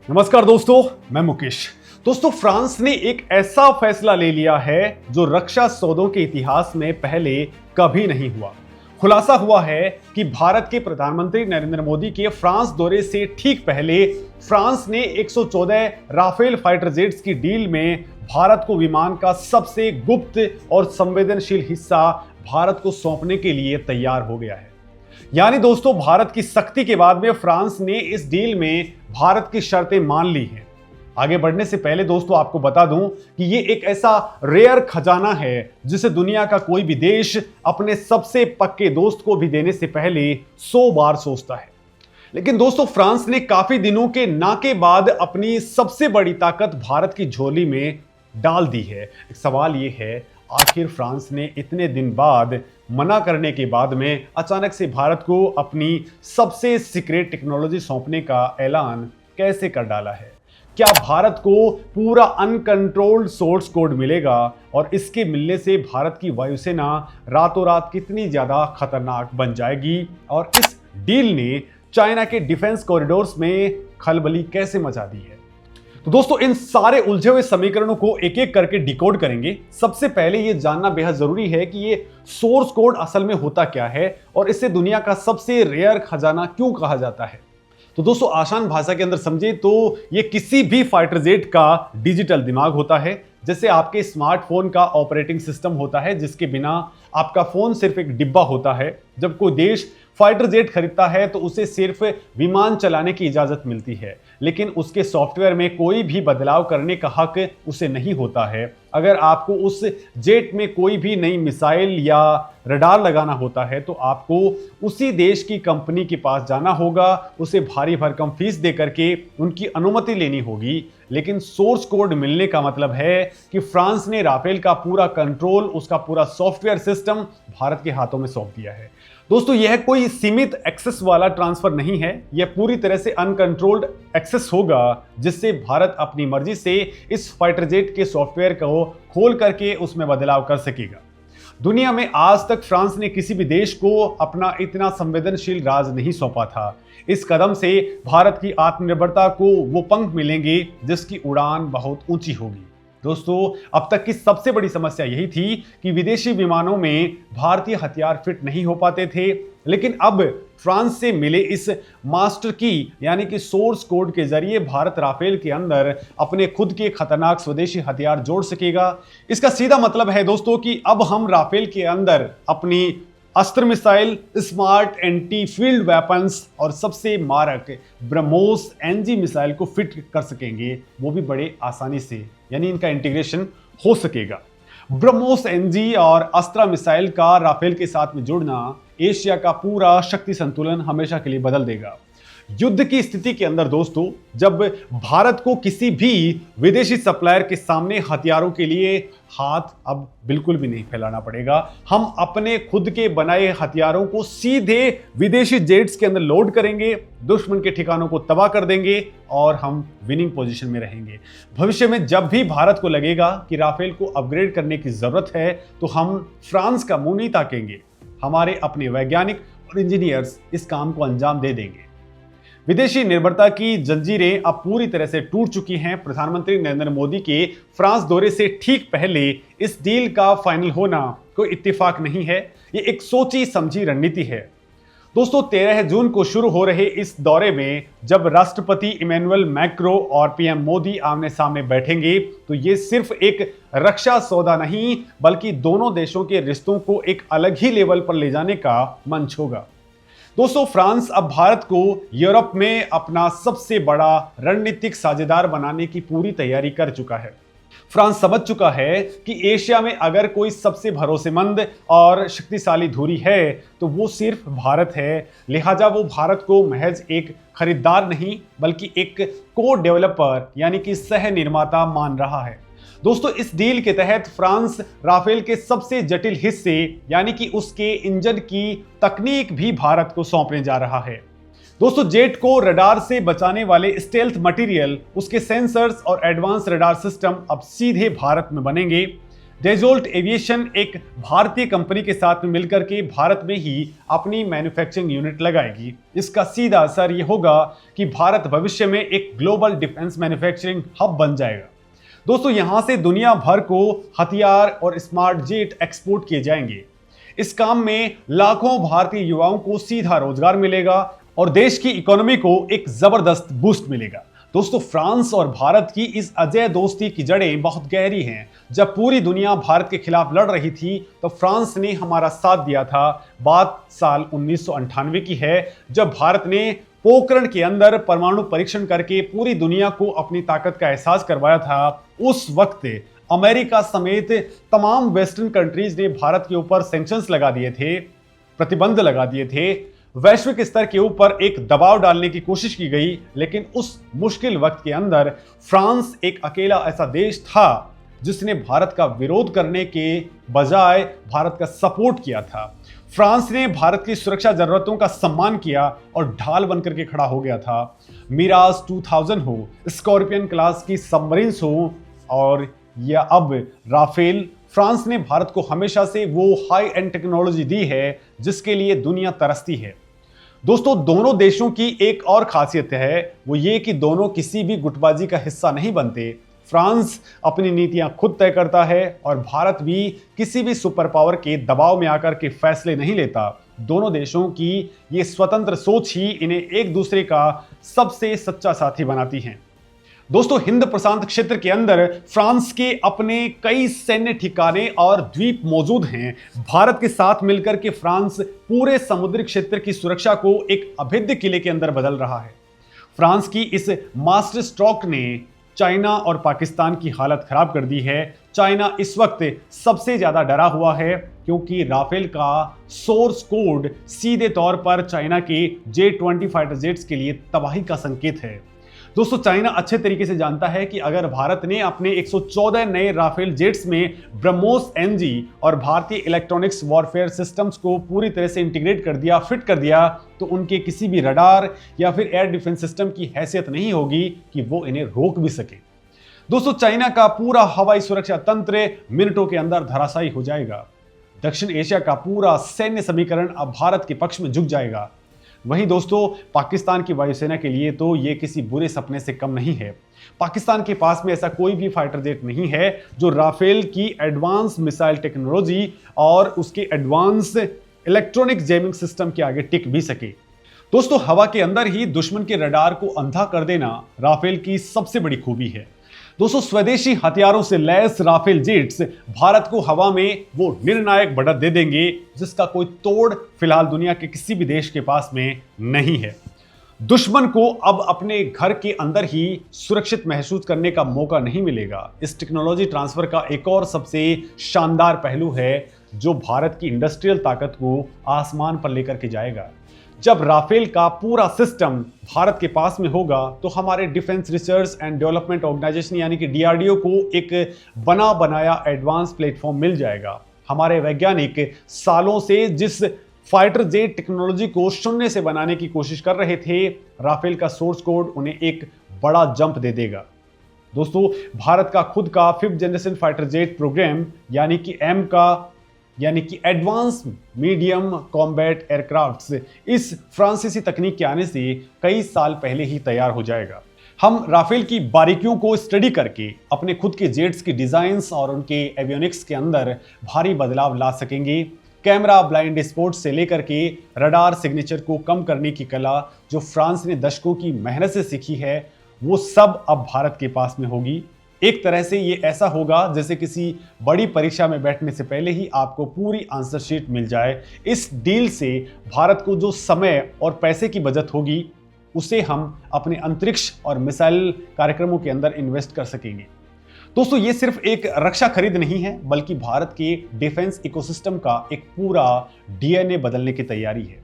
नमस्कार दोस्तों, मैं मुकेश। दोस्तों, फ्रांस ने एक ऐसा फैसला ले लिया है जो रक्षा सौदों के इतिहास में पहले कभी नहीं हुआ। खुलासा हुआ है कि भारत के प्रधानमंत्री नरेंद्र मोदी के फ्रांस दौरे से ठीक पहले फ्रांस ने 114 राफेल फाइटर जेट्स की डील में भारत को विमान का सबसे गुप्त और संवेदनशील हिस्सा भारत को सौंपने के लिए तैयार हो गया है। यानी दोस्तों, भारत की सख्ती के बाद में फ्रांस ने इस डील में भारत की शर्तें मान ली हैं। आगे बढ़ने से पहले दोस्तों आपको बता दूं कि ये एक ऐसा रेयर खजाना है जिसे दुनिया का कोई भी देश अपने सबसे पक्के दोस्त को भी देने से पहले 100 बार सोचता है। लेकिन दोस्तों, फ्रांस ने काफी दिनों के ना के बाद अपनी सबसे बड़ी ताकत भारत की झोली में डाल दी है। एक सवाल ये है, आखिर फ्रांस ने इतने दिन बाद मना करने के बाद में अचानक से भारत को अपनी सबसे सीक्रेट टेक्नोलॉजी सौंपने का ऐलान कैसे कर डाला है? क्या भारत को पूरा अनकंट्रोल्ड सोर्स कोड मिलेगा और इसके मिलने से भारत की वायुसेना रातों रात कितनी ज्यादा खतरनाक बन जाएगी? और इस डील ने चाइना के डिफेंस कॉरिडोर्स में खलबली कैसे मचा दी है? तो दोस्तों, इन सारे उलझे हुए समीकरणों को एक एक करके डिकोड करेंगे। सबसे पहले यह जानना बेहद जरूरी है कि ये सोर्स कोड असल में होता क्या है और इसे दुनिया का सबसे रेयर खजाना क्यों कहा जाता है। तो दोस्तों, आसान भाषा के अंदर समझे तो ये किसी भी फाइटर जेट का डिजिटल दिमाग होता है। जैसे आपके स्मार्टफोन का ऑपरेटिंग सिस्टम होता है, जिसके बिना आपका फोन सिर्फ एक डिब्बा होता है। जब कोई देश फाइटर जेट खरीदता है तो उसे सिर्फ विमान चलाने की इजाजत मिलती है, लेकिन उसके सॉफ्टवेयर में कोई भी बदलाव करने का हक उसे नहीं होता है। अगर आपको उस जेट में कोई भी नई मिसाइल या रडार लगाना होता है तो आपको उसी देश की कंपनी के पास जाना होगा, उसे भारी भरकम फीस दे करके उनकी अनुमति लेनी होगी। लेकिन सोर्स कोड मिलने का मतलब है कि फ्रांस ने राफेल का पूरा कंट्रोल, उसका पूरा सॉफ्टवेयर सिस्टम भारत के हाथों में सौंप दिया है। दोस्तों, यह कोई सीमित एक्सेस वाला ट्रांसफर नहीं है, यह पूरी तरह से अनकंट्रोल्ड एक्सेस होगा, जिससे भारत अपनी मर्जी से इस फाइटर जेट के सॉफ्टवेयर को खोल करके उसमें बदलाव कर सकेगा। दुनिया में आज तक फ्रांस ने किसी भी देश को अपना इतना संवेदनशील राज नहीं सौंपा था। इस कदम से भारत की आत्मनिर्भरता को वो पंख मिलेंगे जिसकी उड़ान बहुत ऊंची होगी। दोस्तों, अब तक की सबसे बड़ी समस्या यही थी कि विदेशी विमानों में भारतीय हथियार फिट नहीं हो पाते थे, लेकिन अब फ्रांस से मिले इस मास्टर की यानी कि सोर्स कोड के जरिए भारत राफेल के अंदर अपने खुद के खतरनाक स्वदेशी हथियार जोड़ सकेगा। इसका सीधा मतलब है दोस्तों कि अब हम राफेल के अंदर अपनी अस्त्र missile, smart anti field weapons और सबसे मारक ब्रह्मोस एनजी मिसाइल को फिट कर सकेंगे, वो भी बड़े आसानी से, यानी इनका इंटीग्रेशन हो सकेगा। ब्रह्मोस एनजी और अस्त्रा मिसाइल का राफेल के साथ में जुड़ना एशिया का पूरा शक्ति संतुलन हमेशा के लिए बदल देगा। युद्ध की स्थिति के अंदर दोस्तों, जब भारत को किसी भी विदेशी सप्लायर के सामने हथियारों के लिए हाथ अब बिल्कुल भी नहीं फैलाना पड़ेगा। हम अपने खुद के बनाए हथियारों को सीधे विदेशी जेट्स के अंदर लोड करेंगे, दुश्मन के ठिकानों को तबाह कर देंगे और हम विनिंग पोजीशन में रहेंगे। भविष्य में जब भी भारत को लगेगा कि राफेल को अपग्रेड करने की जरूरत है तो हम फ्रांस का मुंह नहीं ताकेंगे, हमारे अपने वैज्ञानिक और इंजीनियर्स इस काम को अंजाम दे देंगे। विदेशी निर्भरता की जंजीरें अब पूरी तरह से टूट चुकी हैं। प्रधानमंत्री नरेंद्र मोदी के फ्रांस दौरे से ठीक पहले इस डील का फाइनल होना कोई इत्तेफाक नहीं है, ये एक सोची समझी रणनीति है। दोस्तों, 13 जून को शुरू हो रहे इस दौरे में जब राष्ट्रपति इमैनुअल मैक्रो और पीएम मोदी आमने सामने बैठेंगे तो ये सिर्फ एक रक्षा सौदा नहीं बल्कि दोनों देशों के रिश्तों को एक अलग ही लेवल पर ले जाने का मंच होगा। दोस्तों, फ्रांस अब भारत को यूरोप में अपना सबसे बड़ा रणनीतिक साझेदार बनाने की पूरी तैयारी कर चुका है। फ्रांस समझ चुका है कि एशिया में अगर कोई सबसे भरोसेमंद और शक्तिशाली धुरी है तो वो सिर्फ भारत है। लिहाजा वो भारत को महज एक खरीदार नहीं बल्कि एक को डेवलपर यानी कि सह निर्माता मान रहा है। दोस्तों, इस डील के तहत फ्रांस राफेल के सबसे जटिल हिस्से यानी कि उसके इंजन की तकनीक भी भारत को सौंपने जा रहा है। दोस्तों, जेट को रडार से बचाने वाले स्टेल्थ मटेरियल, उसके सेंसर्स और एडवांस रडार सिस्टम अब सीधे भारत में बनेंगे। डेजोल्ट एविएशन एक भारतीय कंपनी के साथ मिलकर के भारत में ही अपनी मैन्युफैक्चरिंग यूनिट लगाएगी। इसका सीधा असर यह होगा कि भारत भविष्य में एक ग्लोबल डिफेंस मैन्युफैक्चरिंग हब बन जाएगा। दोस्तों, यहां से दुनिया भर को हथियार और स्मार्ट जेट एक्सपोर्ट किए जाएंगे। इस काम में लाखों भारतीय युवाओं को सीधा रोजगार मिलेगा और देश की इकोनॉमी को एक जबरदस्त बूस्ट मिलेगा। दोस्तों, फ्रांस और भारत की इस अजय दोस्ती की जड़ें बहुत गहरी हैं। जब पूरी दुनिया भारत के खिलाफ लड़ रही थी तो फ्रांस ने हमारा साथ दिया था। बात साल 1998 की है, जब भारत ने पोखरण के अंदर परमाणु परीक्षण करके पूरी दुनिया को अपनी ताकत का एहसास करवाया था। उस वक्त अमेरिका समेत तमाम वेस्टर्न कंट्रीज ने भारत के ऊपर सैंक्शंस लगा दिए थे, प्रतिबंध लगा दिए थे। वैश्विक स्तर के ऊपर एक दबाव डालने की कोशिश की गई, लेकिन उस मुश्किल वक्त के अंदर फ्रांस एक अकेला ऐसा देश था जिसने भारत का विरोध करने के बजाय भारत का सपोर्ट किया था। फ्रांस ने भारत की सुरक्षा जरूरतों का सम्मान किया और ढाल बनकर के खड़ा हो गया था। मिराज 2000 हो, स्कॉर्पियन क्लास की सबमरीन्स हो और या अब राफेल, फ्रांस ने भारत को हमेशा से वो हाई एंड टेक्नोलॉजी दी है जिसके लिए दुनिया तरसती है। दोस्तों, दोनों देशों की एक और खासियत है, वो ये कि दोनों किसी भी गुटबाजी का हिस्सा नहीं बनते। फ्रांस अपनी नीतियां खुद तय करता है और भारत भी किसी भी सुपर पावर के दबाव में आकर के फैसले नहीं लेता। दोनों देशों की ये स्वतंत्र सोच ही इन्हें एक दूसरे का सबसे सच्चा साथी बनाती है। दोस्तों, हिंद प्रशांत क्षेत्र के अंदर फ्रांस के अपने कई सैन्य ठिकाने और द्वीप मौजूद हैं। भारत के साथ मिलकर के फ्रांस पूरे समुद्री क्षेत्र की सुरक्षा को एक अभेद्य किले के अंदर बदल रहा है। फ्रांस की इस मास्टर स्ट्रोक ने चाइना और पाकिस्तान की हालत खराब कर दी है। चाइना इस वक्त सबसे ज्यादा डरा हुआ है क्योंकि राफेल का सोर्स कोड सीधे तौर पर चाइना के J-20 फाइटर जेट्स के लिए तबाही का संकेत है। दोस्तों, चाइना अच्छे तरीके से जानता है कि अगर भारत ने अपने 114 नए राफेल जेट्स में ब्रह्मोस NG और भारतीय इलेक्ट्रॉनिक्स वॉरफेयर सिस्टम्स को पूरी तरह से इंटीग्रेट कर दिया, फिट कर दिया, तो उनके किसी भी रडार या फिर एयर डिफेंस सिस्टम की हैसियत नहीं होगी कि वो इन्हें रोक भी सके। दोस्तों, चाइना का पूरा हवाई सुरक्षा तंत्र मिनटों के अंदर धराशायी हो जाएगा। दक्षिण एशिया का पूरा सैन्य समीकरण अब भारत के पक्ष में झुक जाएगा। वहीं दोस्तों, पाकिस्तान की वायुसेना के लिए तो ये किसी बुरे सपने से कम नहीं है। पाकिस्तान के पास में ऐसा कोई भी फाइटर जेट नहीं है जो राफेल की एडवांस मिसाइल टेक्नोलॉजी और उसके एडवांस इलेक्ट्रॉनिक जैमिंग सिस्टम के आगे टिक भी सके। दोस्तों, हवा के अंदर ही दुश्मन के रडार को अंधा कर देना राफेल की सबसे बड़ी खूबी है। दोस्तों, स्वदेशी हथियारों से लैस राफेल जेट्स भारत को हवा में वो निर्णायक बढ़त दे देंगे जिसका कोई तोड़ फिलहाल दुनिया के किसी भी देश के पास में नहीं है। दुश्मन को अब अपने घर के अंदर ही सुरक्षित महसूस करने का मौका नहीं मिलेगा। इस टेक्नोलॉजी ट्रांसफर का एक और सबसे शानदार पहलू है जो भारत की इंडस्ट्रियल ताकत को आसमान पर लेकर के जाएगा। जब राफेल का पूरा सिस्टम भारत के पास में होगा तो हमारे defence research and development organisation यानी कि DRDO को एक बना बनाया एडवांस प्लेटफॉर्म मिल जाएगा। हमारे वैज्ञानिक सालों से जिस फाइटर जेट टेक्नोलॉजी को शून्य से बनाने की कोशिश कर रहे थे, राफेल का सोर्स कोड उन्हें एक बड़ा जंप दे देगा। दोस्तों, भारत का खुद का 5th generation fighter jet programme यानी कि एडवांस मीडियम कॉम्बैट एयरक्राफ्ट्स इस फ्रांसीसी तकनीक के आने से कई साल पहले ही तैयार हो जाएगा। हम राफेल की बारीकियों को स्टडी करके अपने खुद के जेट्स की डिजाइन्स और उनके एवियोनिक्स के अंदर भारी बदलाव ला सकेंगे। कैमरा ब्लाइंड स्पॉट से लेकर के रडार सिग्नेचर को कम करने की कला जो फ्रांस ने दशकों की मेहनत से सीखी है, वो सब अब भारत के पास में होगी। एक तरह से ये ऐसा होगा जैसे किसी बड़ी परीक्षा में बैठने से पहले ही आपको पूरी आंसर शीट मिल जाए। इस डील से भारत को जो समय और पैसे की बचत होगी उसे हम अपने अंतरिक्ष और मिसाइल कार्यक्रमों के अंदर इन्वेस्ट कर सकेंगे। दोस्तों, ये सिर्फ एक रक्षा खरीद नहीं है बल्कि भारत के डिफेंस इकोसिस्टम का एक पूरा DNA बदलने की तैयारी है।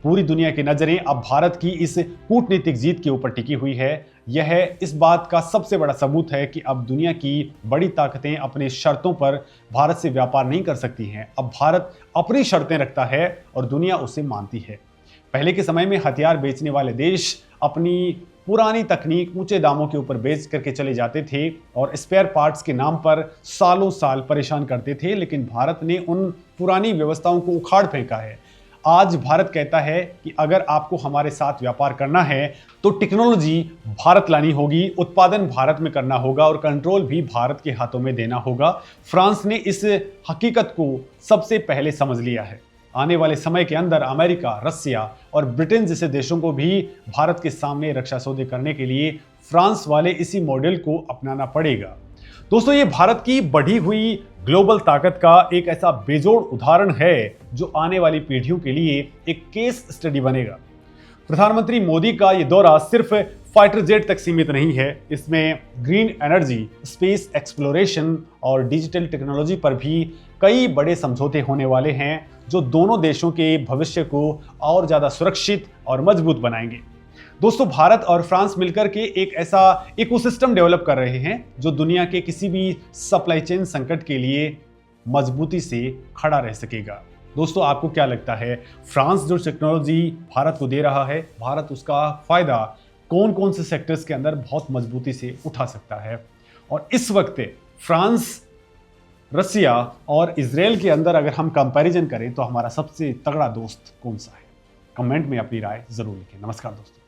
पूरी दुनिया की नजरें अब भारत की इस कूटनीतिक जीत के ऊपर टिकी हुई है। यह इस बात का सबसे बड़ा सबूत है कि अब दुनिया की बड़ी ताकतें अपने शर्तों पर भारत से व्यापार नहीं कर सकती हैं। अब भारत अपनी शर्तें रखता है और दुनिया उसे मानती है। पहले के समय में हथियार बेचने वाले देश अपनी पुरानी तकनीक ऊंचे दामों के ऊपर बेच करके चले जाते थे और स्पेयर पार्ट्स के नाम पर सालों साल परेशान करते थे, लेकिन भारत ने उन पुरानी व्यवस्थाओं को उखाड़ फेंका है। आज भारत कहता है कि अगर आपको हमारे साथ व्यापार करना है तो टेक्नोलॉजी भारत लानी होगी, उत्पादन भारत में करना होगा और कंट्रोल भी भारत के हाथों में देना होगा। फ्रांस ने इस हकीकत को सबसे पहले समझ लिया है। आने वाले समय के अंदर अमेरिका, रसिया और ब्रिटेन जैसे देशों को भी भारत के सामने रक्षा सौदे करने के लिए फ्रांस वाले इसी मॉडल को अपनाना पड़ेगा। दोस्तों, ये भारत की बढ़ी हुई ग्लोबल ताकत का एक ऐसा बेजोड़ उदाहरण है जो आने वाली पीढ़ियों के लिए एक केस स्टडी बनेगा। प्रधानमंत्री मोदी का ये दौरा सिर्फ फाइटर जेट तक सीमित नहीं है, इसमें ग्रीन एनर्जी, स्पेस एक्सप्लोरेशन और डिजिटल टेक्नोलॉजी पर भी कई बड़े समझौते होने वाले हैं जो दोनों देशों के भविष्य को और ज़्यादा सुरक्षित और मजबूत बनाएंगे। दोस्तों, भारत और फ्रांस मिलकर के एक ऐसा इकोसिस्टम डेवलप कर रहे हैं जो दुनिया के किसी भी सप्लाई चेन संकट के लिए मजबूती से खड़ा रह सकेगा। दोस्तों, आपको क्या लगता है, फ्रांस जो टेक्नोलॉजी भारत को दे रहा है, भारत उसका फायदा कौन कौन से सेक्टर्स के अंदर बहुत मजबूती से उठा सकता है? और इस वक्त फ्रांस, रसिया और इजराइल के अंदर अगर हम कंपैरिजन करें तो हमारा सबसे तगड़ा दोस्त कौन सा है? कमेंट में अपनी राय जरूर लिखें। नमस्कार दोस्तों।